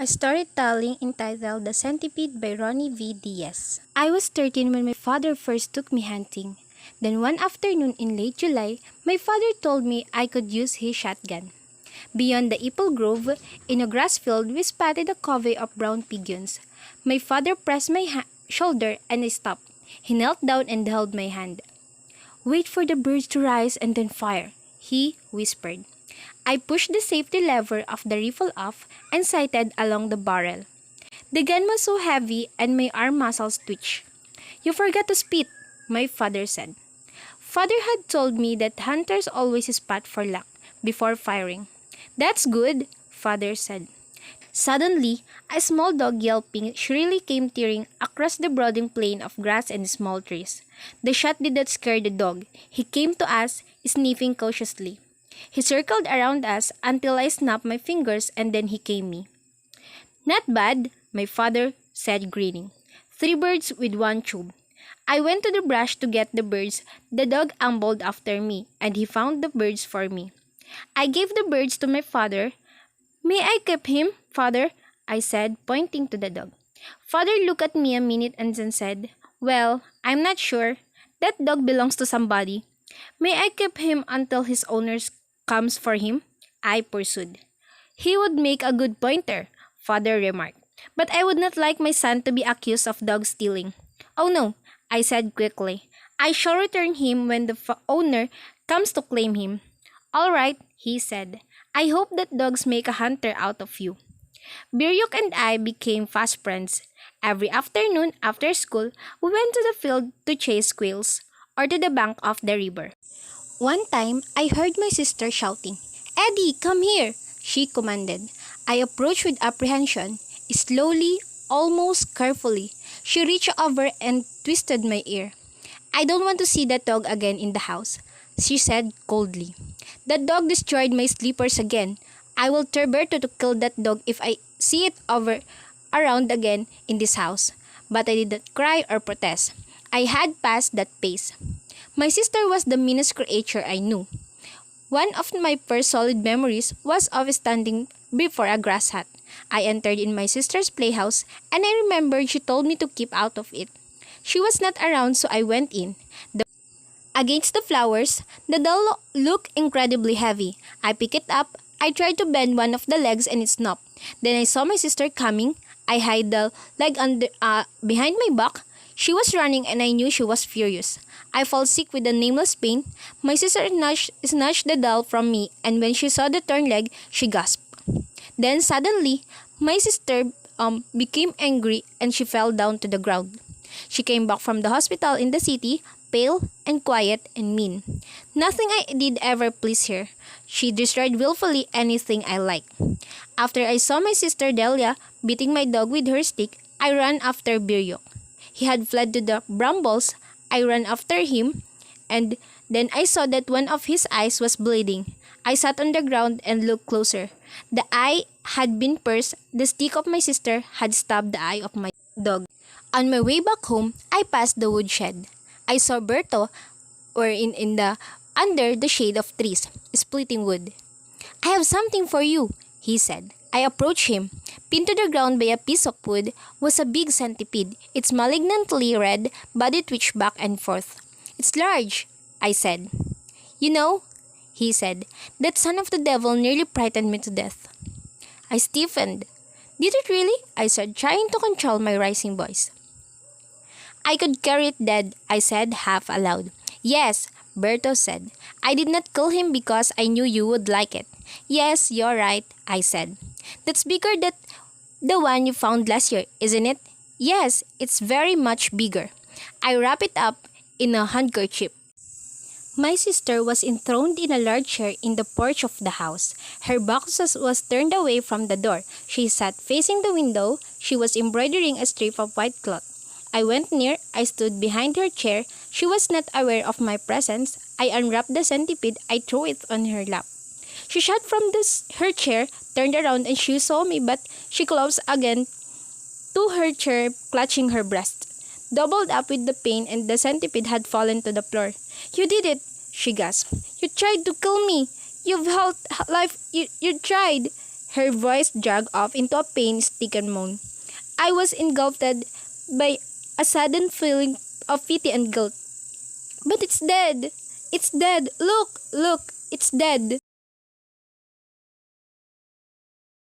A storytelling entitled The Centipede by Rony Diaz. I was 13 when my father first took me hunting. Then one afternoon in late July, my father told me I could use his shotgun. Beyond the apple grove, in a grass field, we spotted a covey of brown pigeons. My father pressed my shoulder and I stopped. He knelt down and held my hand. "Wait for the birds to rise and then fire," he whispered. I pushed the safety lever of the rifle off and sighted along the barrel. The gun was so heavy and my arm muscles twitched. "You forgot to spit," my father said. Father had told me that hunters always spot for luck before firing. "That's good," Father said. Suddenly, a small dog yelping shrilly came tearing across the broadening plain of grass and small trees. The shot did not scare the dog. He came to us, sniffing cautiously. He circled around us until I snapped my fingers and then he came me. "Not bad," my father said, grinning. "3 birds with 1 tube." I went to the brush to get the birds. The dog ambled after me and he found the birds for me. I gave the birds to my father. "May I keep him, Father?" I said, pointing to the dog. Father looked at me a minute and then said, "Well, I'm not sure. That dog belongs to somebody. May I keep him until his owner comes for him?" I pursued. "He would make a good pointer," Father remarked. "But I would not like my son to be accused of dog stealing." "Oh no," I said quickly. "I shall return him when the owner comes to claim him." "All right," he said. "I hope that dogs make a hunter out of you." Biryuk and I became fast friends. Every afternoon after school, we went to the field to chase squirrels or to the bank of the river. One time, I heard my sister shouting, "Eddie, come here!" she commanded. I approached with apprehension. Slowly, almost carefully, she reached over and twisted my ear. "I don't want to see that dog again in the house," she said coldly. "That dog destroyed my slippers again. I will tell Berto to kill that dog if I see it around again in this house." But I did not cry or protest. I had passed that pace. My sister was the meanest creature I knew. One of my first solid memories was of standing before a grass hut. I entered in my sister's playhouse and I remembered she told me to keep out of it. She was not around, so I went in. Against the flowers, the doll looked incredibly heavy. I picked it up. I tried to bend one of the legs and it snapped. Then I saw my sister coming. I hid the leg behind my back. She was running and I knew she was furious. I fell sick with a nameless pain. My sister snatched the doll from me and when she saw the torn leg, she gasped. Then suddenly, my sister became angry and she fell down to the ground. She came back from the hospital in the city, pale and quiet and mean. Nothing I did ever pleased her. She destroyed willfully anything I liked. After I saw my sister Delia beating my dog with her stick, I ran after Biryuk. He had fled to the brambles. I ran after him, and then I saw that one of his eyes was bleeding. I sat on the ground and looked closer. The eye had been pierced. The stick of my sister had stabbed the eye of my dog. On my way back home, I passed the woodshed. I saw Berto under the shade of trees, splitting wood. "I have something for you," he said. I approached him. Pinned to the ground by a piece of wood was a big centipede. Its malignantly red body twitched back and forth. "It's large," I said. "You know," he said, "that son of the devil nearly frightened me to death." I stiffened. "Did it really?" I said, trying to control my rising voice. "I could carry it dead," I said half aloud. "Yes," Berto said. "I did not kill him because I knew you would like it." "Yes, you're right," I said. "That's bigger than the one you found last year, isn't it?" "Yes, it's very much bigger." I wrapped it up in a handkerchief. My sister was enthroned in a large chair in the porch of the house. Her back was turned away from the door. She sat facing the window. She was embroidering a strip of white cloth. I went near. I stood behind her chair. She was not aware of my presence. I unwrapped the centipede. I threw it on her lap. She shot from her chair, turned around and she saw me, but she collapsed again to her chair, clutching her breast. Doubled up with the pain, and the centipede had fallen to the floor. "You did it," she gasped. "You tried to kill me. You've held life. You tried." Her voice dragged off into a pain-stricken moan. I was engulfed by a sudden feeling of pity and guilt. But it's dead! It's dead! Look! Look! It's dead!